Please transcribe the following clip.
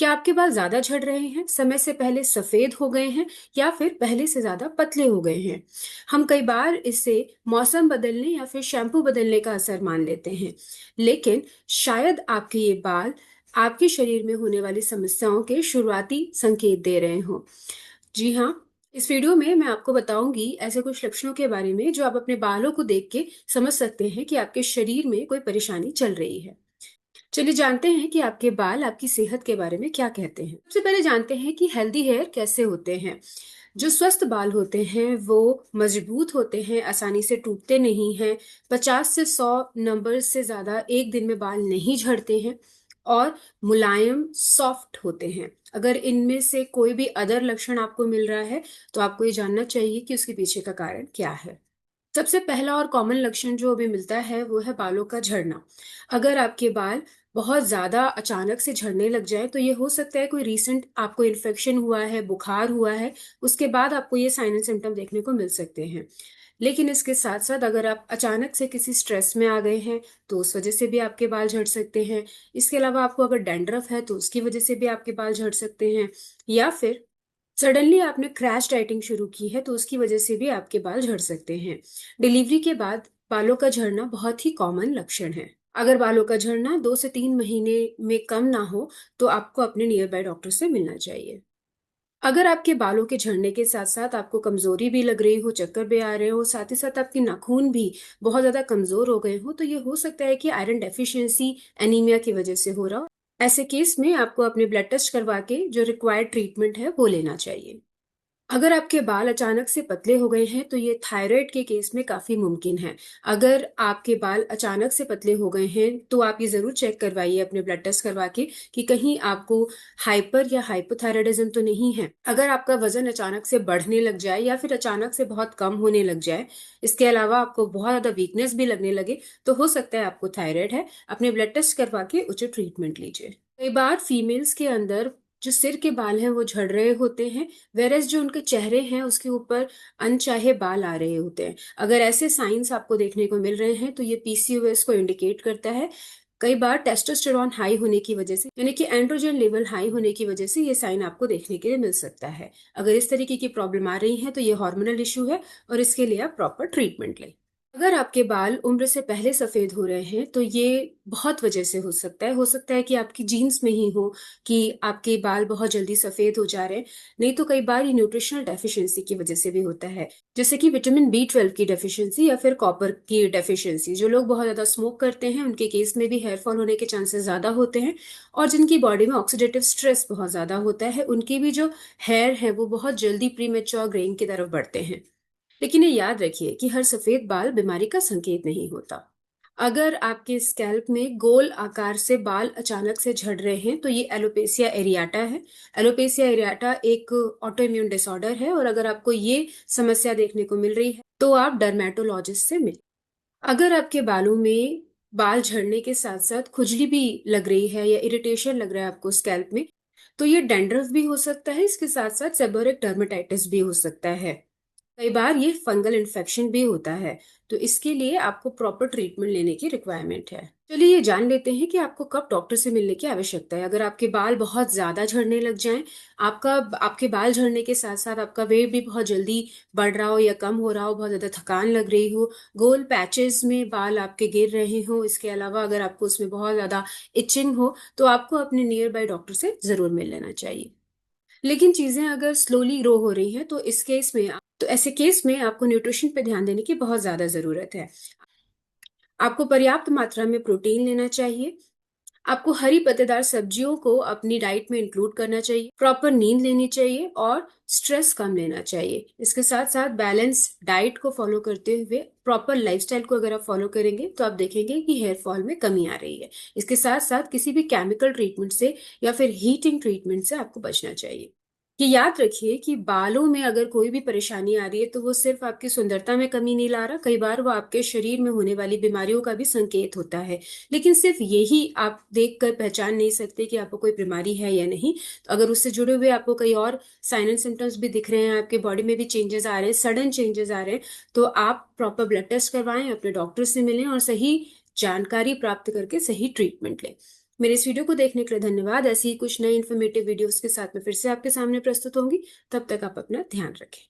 क्या आपके बाल ज्यादा झड़ रहे हैं, समय से पहले सफेद हो गए हैं, या फिर पहले से ज्यादा पतले हो गए हैं? हम कई बार इसे मौसम बदलने या फिर शैम्पू बदलने का असर मान लेते हैं, लेकिन शायद आपके ये बाल आपके शरीर में होने वाली समस्याओं के शुरुआती संकेत दे रहे हों। जी हाँ, इस वीडियो में मैं आपको बताऊंगी ऐसे कुछ लक्षणों के बारे में जो आप अपने बालों को देख के समझ सकते हैं कि आपके शरीर में कोई परेशानी चल रही है। चलिए जानते हैं कि आपके बाल आपकी सेहत के बारे में क्या कहते हैं। सबसे पहले जानते हैं कि हेल्दी हेयर कैसे होते हैं। जो स्वस्थ बाल होते हैं वो मजबूत होते हैं, आसानी से टूटते नहीं हैं, 50 से 100 नंबर से ज्यादा एक दिन में बाल नहीं झड़ते हैं और मुलायम सॉफ्ट होते हैं। अगर इनमें से कोई भी अदर लक्षण आपको मिल रहा है तो आपको ये जानना चाहिए कि उसके पीछे का कारण क्या है। सबसे पहला और कॉमन लक्षण जो अभी मिलता है वो है बालों का झड़ना। अगर आपके बाल बहुत ज्यादा अचानक से झड़ने लग जाए तो ये हो सकता है कोई रीसेंट आपको इन्फेक्शन हुआ है, बुखार हुआ है, उसके बाद आपको ये साइन एंड सिम्टम देखने को मिल सकते हैं। लेकिन इसके साथ साथ अगर आप अचानक से किसी स्ट्रेस में आ गए हैं तो उस वजह से भी आपके बाल झड़ सकते हैं। इसके अलावा आपको अगर डैंड्रफ है तो उसकी वजह से भी आपके बाल झड़ सकते हैं, या फिर सडनली आपने क्रैश डाइटिंग शुरू की है तो उसकी वजह से भी आपके बाल झड़ सकते हैं। डिलीवरी के बाद बालों का झड़ना बहुत ही कॉमन लक्षण है। अगर बालों का झड़ना 2 से 3 महीने में कम ना हो तो आपको अपने नियर बाय डॉक्टर से मिलना चाहिए। अगर आपके बालों के झड़ने के साथ साथ आपको कमजोरी भी लग रही हो, चक्कर भी आ रहे हो, साथ ही साथ आपके नाखून भी बहुत ज्यादा कमजोर हो गए हो, तो ये हो सकता है कि आयरन डेफिशिएंसी, एनीमिया की वजह से हो रहा हो। ऐसे केस में आपको अपने ब्लड टेस्ट करवा के जो रिक्वायर्ड ट्रीटमेंट है वो लेना चाहिए। अगर आपके बाल अचानक से पतले हो गए हैं तो ये थायराइड के केस में काफी मुमकिन है। अगर आपके बाल अचानक से पतले हो गए हैं तो आप ये जरूर चेक करवाइए अपने ब्लड टेस्ट करवा के कि कहीं आपको हाइपर या हाइपोथायराइडिज्म तो नहीं है। अगर आपका वजन अचानक से बढ़ने लग जाए या फिर अचानक से बहुत कम होने लग जाए, इसके अलावा आपको बहुत ज्यादा वीकनेस भी लगने लगे, तो हो सकता है आपको थायराइड है। अपने ब्लड टेस्ट करवा के उचित ट्रीटमेंट लीजिए। कई बार फीमेल्स के अंदर जो सिर के बाल हैं वो झड़ रहे होते हैं, वेरस जो उनके चेहरे हैं उसके ऊपर अनचाहे बाल आ रहे होते हैं। अगर ऐसे साइंस आपको देखने को मिल रहे हैं तो ये पीसीओएस को इंडिकेट करता है। कई बार टेस्टोस्टेरॉन हाई होने की वजह से, यानी कि एंड्रोजन लेवल हाई होने की वजह से ये साइन आपको देखने के लिए मिल सकता है। अगर इस तरीके की प्रॉब्लम आ रही है तो ये हार्मोनल इशू है और इसके लिए आप प्रॉपर ट्रीटमेंट लें। अगर आपके बाल उम्र से पहले सफेद हो रहे हैं तो ये बहुत वजह से हो सकता है। हो सकता है कि आपकी जीन्स में ही हो कि आपके बाल बहुत जल्दी सफेद हो जा रहे हैं, नहीं तो कई बार ये न्यूट्रिशनल डेफिशिएंसी की वजह से भी होता है, जैसे कि विटामिन B12 की डेफिशिएंसी या फिर कॉपर की डेफिशिएंसी। जो लोग बहुत ज्यादा स्मोक करते हैं उनके केस में भी हेयर फॉल होने के चांसेस ज्यादा होते हैं, और जिनकी बॉडी में ऑक्सीडेटिव स्ट्रेस बहुत ज्यादा होता है उनकी भी जो हेयर है वो बहुत जल्दी प्रीमेच्योर ग्रेइंग की तरफ बढ़ते हैं। लेकिन ये याद रखिए कि हर सफेद बाल बीमारी का संकेत नहीं होता। अगर आपके स्कैल्प में गोल आकार से बाल अचानक से झड़ रहे हैं तो ये एलोपेसिया एरियाटा है। एलोपेसिया एरियाटा एक ऑटो इम्यून डिसऑर्डर है, और अगर आपको ये समस्या देखने को मिल रही है तो आप डर्मेटोलॉजिस्ट से मिलें। अगर आपके बालों में बाल झड़ने के साथ साथ खुजली भी लग रही है या इरिटेशन लग रहा है आपको स्कैल्प में, तो ये डैंड्रफ भी हो सकता है। इसके साथ साथ सेबोरिक डर्मेटाइटिस भी हो सकता है। कई बार ये फंगल इन्फेक्शन भी होता है, तो इसके लिए आपको प्रॉपर ट्रीटमेंट लेने की रिक्वायरमेंट है। चलिए ये जान लेते हैं कि आपको कब डॉक्टर से मिलने की आवश्यकता है। अगर आपके बाल बहुत ज्यादा झड़ने लग जाएं, आपका आपके बाल झड़ने के साथ साथ आपका वेट भी बहुत जल्दी बढ़ रहा हो या कम हो रहा हो, बहुत ज्यादा थकान लग रही हो, गोल पैचेस में बाल आपके गिर रहे हो, इसके अलावा अगर आपको उसमें बहुत ज्यादा इचिंग हो, तो आपको अपने नियर बाय डॉक्टर से जरूर मिल लेना चाहिए। लेकिन चीजें अगर स्लोली ग्रो हो रही हैं तो ऐसे केस में आपको न्यूट्रिशन पे ध्यान देने की बहुत ज्यादा जरूरत है। आपको पर्याप्त मात्रा में प्रोटीन लेना चाहिए। आपको हरी पत्तेदार सब्जियों को अपनी डाइट में इंक्लूड करना चाहिए। प्रॉपर नींद लेनी चाहिए और स्ट्रेस कम लेना चाहिए। इसके साथ साथ बैलेंस डाइट को फॉलो करते हुए प्रॉपर लाइफस्टाइल को अगर आप फॉलो करेंगे तो आप देखेंगे कि हेयर फॉल में कमी आ रही है। इसके साथ साथ किसी भी केमिकल ट्रीटमेंट से या फिर हीटिंग ट्रीटमेंट से आपको बचना चाहिए। ये याद रखिए कि बालों में अगर कोई भी परेशानी आ रही है तो वो सिर्फ आपकी सुंदरता में कमी नहीं ला रहा, कई बार वो आपके शरीर में होने वाली बीमारियों का भी संकेत होता है। लेकिन सिर्फ यही आप देखकर पहचान नहीं सकते कि आपको कोई बीमारी है या नहीं। तो अगर उससे जुड़े हुए आपको कई और साइन एंड सिम्टम्स भी दिख रहे हैं, आपके बॉडी में भी चेंजेस आ रहे हैं, सडन चेंजेस आ रहे हैं, तो आप प्रॉपर ब्लड टेस्ट करवाएं, अपने डॉक्टर से मिलें और सही जानकारी प्राप्त करके सही ट्रीटमेंट लें। मेरे इस वीडियो को देखने के लिए धन्यवाद। ऐसी ही कुछ नई इन्फॉर्मेटिव वीडियोस के साथ मैं फिर से आपके सामने प्रस्तुत होंगी। तब तक आप अपना ध्यान रखें।